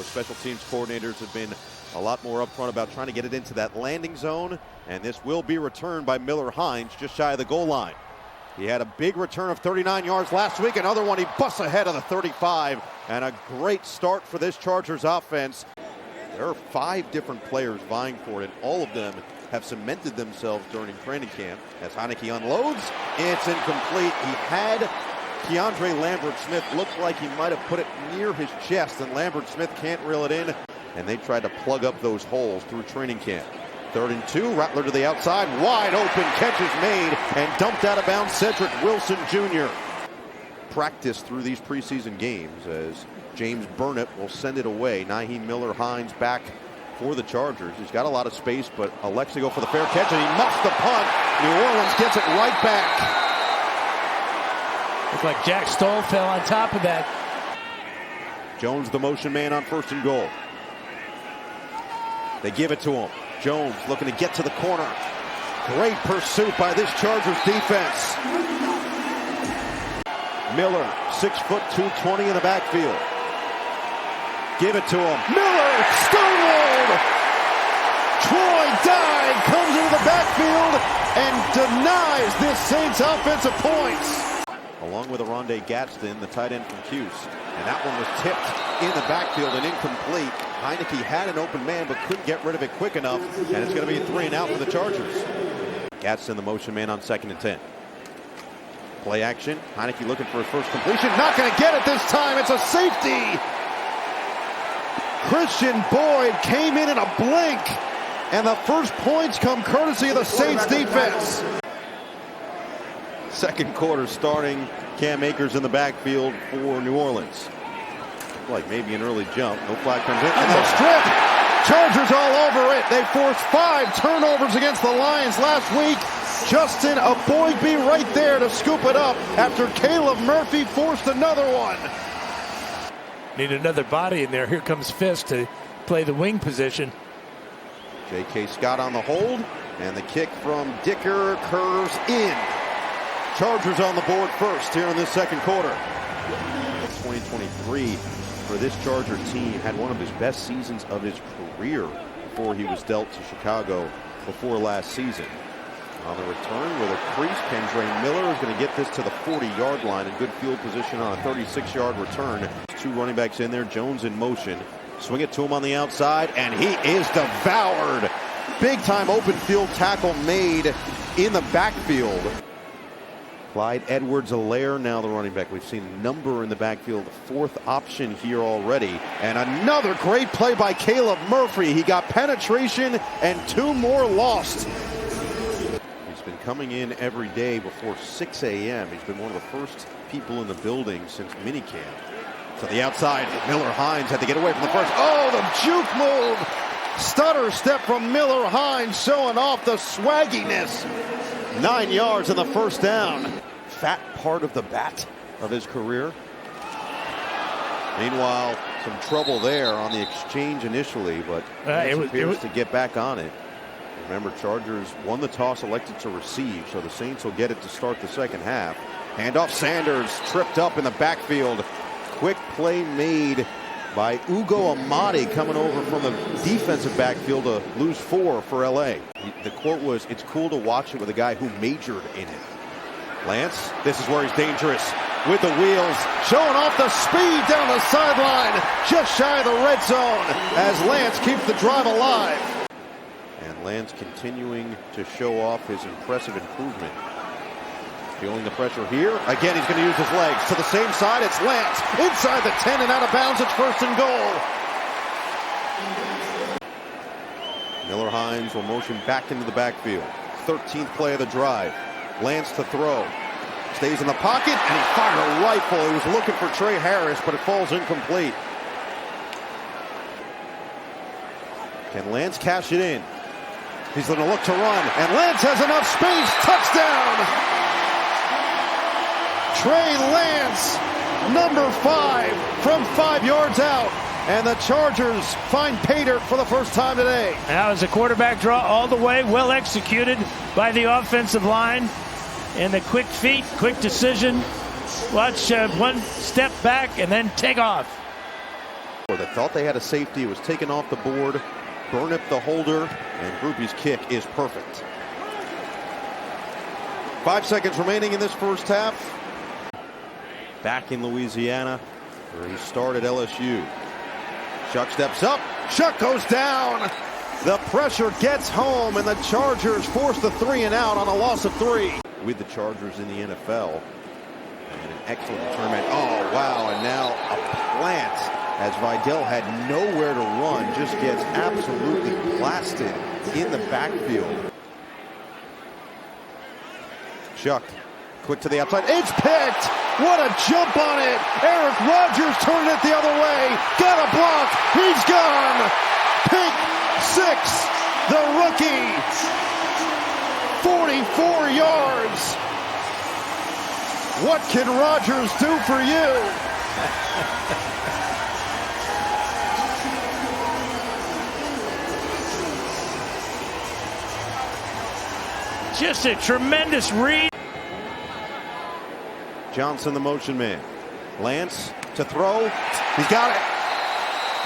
Both special teams coordinators have been a lot more upfront about trying to get it into that landing zone, and this will be returned by Miller Hines just shy of the goal line. He had a big return of 39 yards last week. Another one, he busts ahead of the 35, and a great start for this Chargers offense. There are 5 different players vying for it, and all of them have cemented themselves during training camp. As Heineke unloads, it's incomplete. He had Keandre Lambert-Smith looked like he might have put it near his chest, and Lambert-Smith can't reel it in, and they tried to plug up those holes through training camp. 3rd and 2, Rattler to the outside, wide open, catch is made, and dumped out of bounds Cedric Wilson Jr. Practice through these preseason games as James Burnett will send it away. Nyheim Miller-Hines back for the Chargers. He's got a lot of space, but elects to go for the fair catch, and he muffs the punt. New Orleans gets it right back. Looks like Jack Stoll fell on top of that. Jones the motion man on 1st and goal. They give it to him. Jones looking to get to the corner. Great pursuit by this Chargers defense. Miller, 6', 220 in the backfield. Give it to him. Miller, stonewalled! Troy Dye comes into the backfield and denies this Saints offensive points. Along with Aronde Gadsden, the tight end from Cuse. And that one was tipped in the backfield and incomplete. Heineke had an open man but couldn't get rid of it quick enough. And it's going to be a 3 and out for the Chargers. Gadsden the motion man on 2nd and 10. Play action. Heineke looking for his first completion. Not going to get it this time. It's a safety. Christian Boyd came in a blink. And the first points come courtesy of the Saints defense. Second quarter starting. Cam Akers in the backfield for New Orleans. Like maybe an early jump. No flag comes in. And the strip. Chargers all over it. They forced 5 turnovers against the Lions last week. Justin Aboigbe right there to scoop it up after Caleb Murphy forced another one. Need another body in there. Here comes Fisk to play the wing position. J.K. Scott on the hold, and the kick from Dicker curves in. Chargers on the board first here in this second quarter. 2023 for this Charger team had one of his best seasons of his career before he was dealt to Chicago before last season. On the return with a crease, Kendre Miller is going to get this to the 40-yard line in good field position on a 36-yard return. 2 running backs in there, Jones in motion. Swing it to him on the outside, and he is devoured. Big-time open field tackle made in the backfield. Clyde Edwards-Helaire now the running back. We've seen a number in the backfield, the 4th option here already. And another great play by Caleb Murphy. He got penetration and 2 more lost. He's been coming in every day before 6 a.m. He's been one of the first people in the building since minicamp. To the outside, Miller-Hines had to get away from the first. Oh, the juke move. Stutter step from Miller-Hines showing off the swagginess. 9 yards in the first down. Fat part of the bat of his career. Meanwhile, some trouble there on the exchange initially, but it appears to get back on it. Remember, Chargers won the toss, elected to receive, so the Saints will get it to start the second half. Handoff, Sanders tripped up in the backfield. Quick play made by Ugo Amadi coming over from the defensive backfield to lose 4 for LA. The quote was, "It's cool to watch it with a guy who majored in it." Lance, this is where he's dangerous with the wheels, showing off the speed down the sideline, just shy of the red zone as Lance keeps the drive alive. And Lance continuing to show off his impressive improvement. Feeling the pressure here. Again, he's going to use his legs. To the same side, it's Lance. Inside the 10 and out of bounds, it's 1st and goal. Miller-Hines will motion back into the backfield. 13th play of the drive. Lance to throw. Stays in the pocket, and he fired a rifle. He was looking for Trey Harris, but it falls incomplete. Can Lance cash it in? He's going to look to run, and Lance has enough space. Touchdown! Trey Lance, number 5, from 5 yards out. And the Chargers find pay dirt for the first time today. Now it's a quarterback draw all the way, well executed by the offensive line. And the quick feet, quick decision. Watch one step back and then take off. They thought they had a safety. It was taken off the board. Burn up the holder, and Grupe's kick is perfect. 5 seconds remaining in this first half. Back in Louisiana, where he started LSU. Shuck steps up. Shuck goes down. The pressure gets home, and the Chargers force the 3 and out on a loss of 3. With the Chargers in the NFL. And an excellent tournament. Oh, wow. And now a plant, as Vidal had nowhere to run, just gets absolutely blasted in the backfield. Shuck, quick to the outside. It's picked! What a jump on it! Eric Rodgers turned it the other way. Got a block. He's gone. Pick 6. The rookie. 44 yards. What can Rodgers do for you? Just a tremendous read. Johnson, the motion man. Lance to throw. He's got it.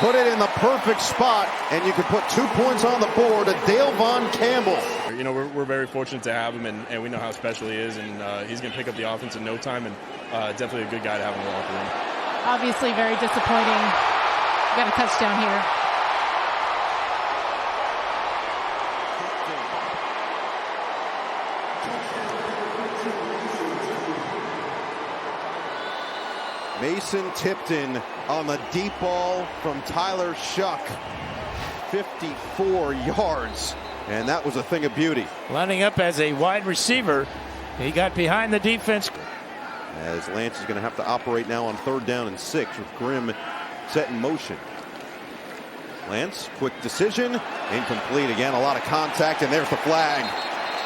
Put it in the perfect spot, and you can put 2 points on the board to Dale Von Campbell. You know, we're very fortunate to have him, and we know how special he is, and he's going to pick up the offense in no time, and definitely a good guy to have in the locker room. Obviously very disappointing. Got a touchdown here. Mason Tipton on the deep ball from Tyler Shuck. 54 yards. And that was a thing of beauty. Lining up as a wide receiver. He got behind the defense. As Lance is going to have to operate now on 3rd down and 6 with Grimm set in motion. Lance, quick decision. Incomplete again. A lot of contact, and there's the flag.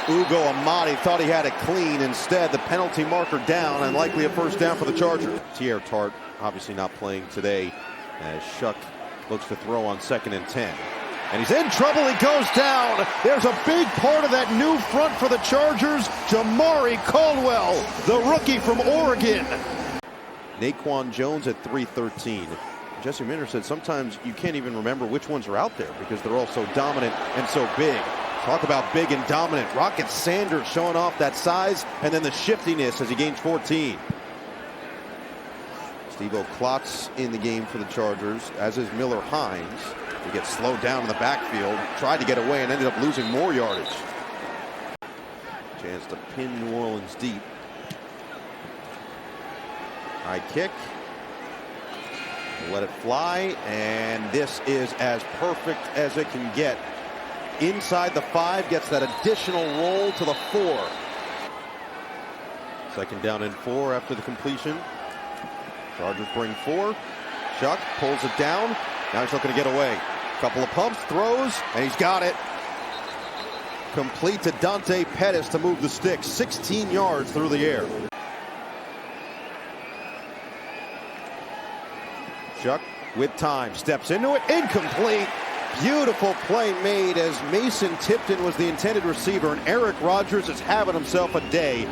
Ugo Amadi thought he had it clean. Instead, the penalty marker down, and likely a first down for the Chargers. Tierre Tart obviously not playing today as Shuck looks to throw on 2nd and 10. And he's in trouble. He goes down. There's a big part of that new front for the Chargers. Jamari Caldwell, the rookie from Oregon. Naquan Jones at 313. Jesse Minter said sometimes you can't even remember which ones are out there because they're all so dominant and so big. Talk about big and dominant. Rocket Sanders showing off that size and then the shiftiness as he gains 14. Steve-O Klotz in the game for the Chargers, as is Miller Hines. He gets slowed down in the backfield, tried to get away and ended up losing more yardage. Chance to pin New Orleans deep. High kick. Let it fly, and this is as perfect as it can get. Inside the 5, gets that additional roll to the 4. 2nd down and 4 after the completion. Chargers bring 4. Shuck pulls it down. Now he's looking to get away. Couple of pumps, throws, and he's got it. Complete to Dante Pettis to move the sticks. 16 yards through the air. Shuck with time, steps into it, incomplete. Beautiful play made as Mason Tipton was the intended receiver, and Eric Rodgers is having himself a day.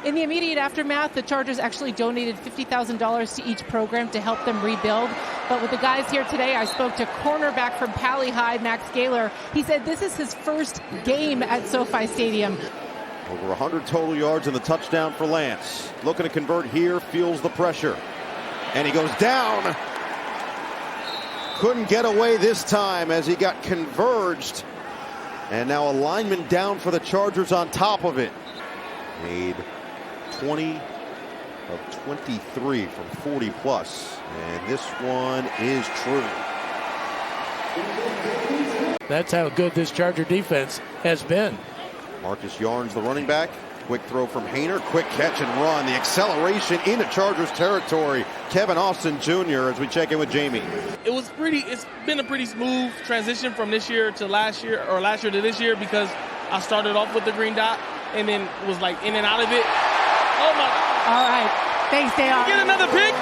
In the immediate aftermath, the Chargers actually donated $50,000 to each program to help them rebuild. But with the guys here today, I spoke to cornerback from Pally High, Max Gaylor. He said this is his first game at SoFi Stadium. Over 100 total yards and the touchdown for Lance. Looking to convert here, feels the pressure. And he goes down. Couldn't get away this time as he got converged. And now a lineman down for the Chargers on top of it. Made 20 of 23 from 40 plus. And this one is true. That's how good this Charger defense has been. Marcus Yarns, the running back. Quick throw from Hayner. Quick catch and run. The acceleration into Chargers territory. Kevin Austin Jr. as we check in with Jamie. It's been a pretty smooth transition from this year to last year, or last year to this year, because I started off with the green dot and then was like in and out of it. Oh my. All right. Thanks, Dale. Get another pick.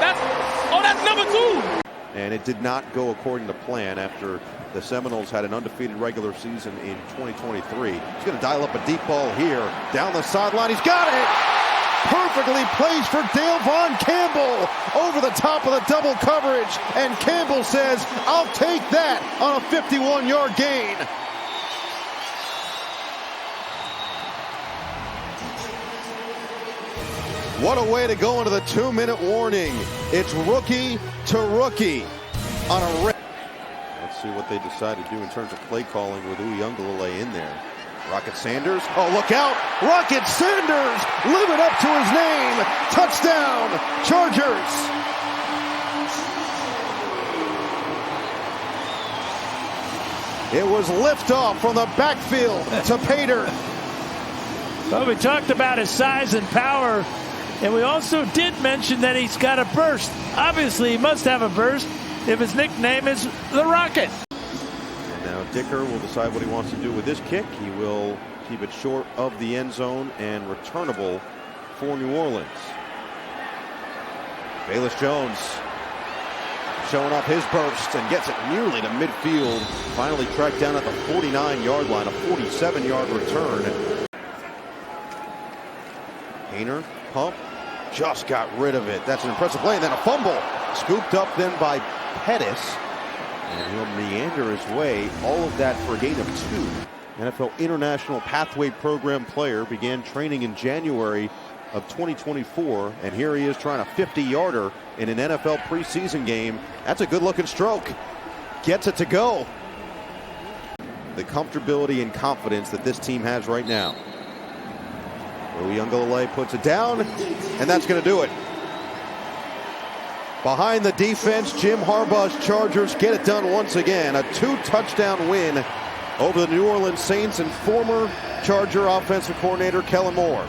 That's number 2. And it did not go according to plan after the Seminoles had an undefeated regular season in 2023. He's going to dial up a deep ball here. Down the sideline. He's got it. perfectly placed for Dale Von Campbell over the top of the double coverage. And Campbell says, I'll take that on a 51-yard gain. What a way to go into the 2-minute warning. It's rookie to rookie on a red. Let's see what they decide to do in terms of play calling with Uyunglele in there. Rocket Sanders. Oh, look out. Rocket Sanders living up to his name. Touchdown, Chargers. It was liftoff from the backfield to Pater. Well, we talked about his size and power, and we also did mention that he's got a burst. Obviously, he must have a burst if his nickname is the Rocket. Now Dicker will decide what he wants to do with this kick. He will keep it short of the end zone and returnable for New Orleans. Bayless Jones showing off his burst and gets it nearly to midfield. Finally tracked down at the 49-yard line, a 47-yard return. Hayner, pump, just got rid of it. That's an impressive play, and then a fumble. Scooped up then by Pettis. And he'll meander his way, all of that for a gain of 2. NFL International Pathway Program player began training in January of 2024, and here he is trying a 50-yarder in an NFL preseason game. That's a good-looking stroke. Gets it to go. The comfortability and confidence that this team has right now. Uyunglele puts it down, and that's going to do it. Behind the defense, Jim Harbaugh's Chargers get it done once again. A 2-touchdown win over the New Orleans Saints and former Charger offensive coordinator Kellen Moore.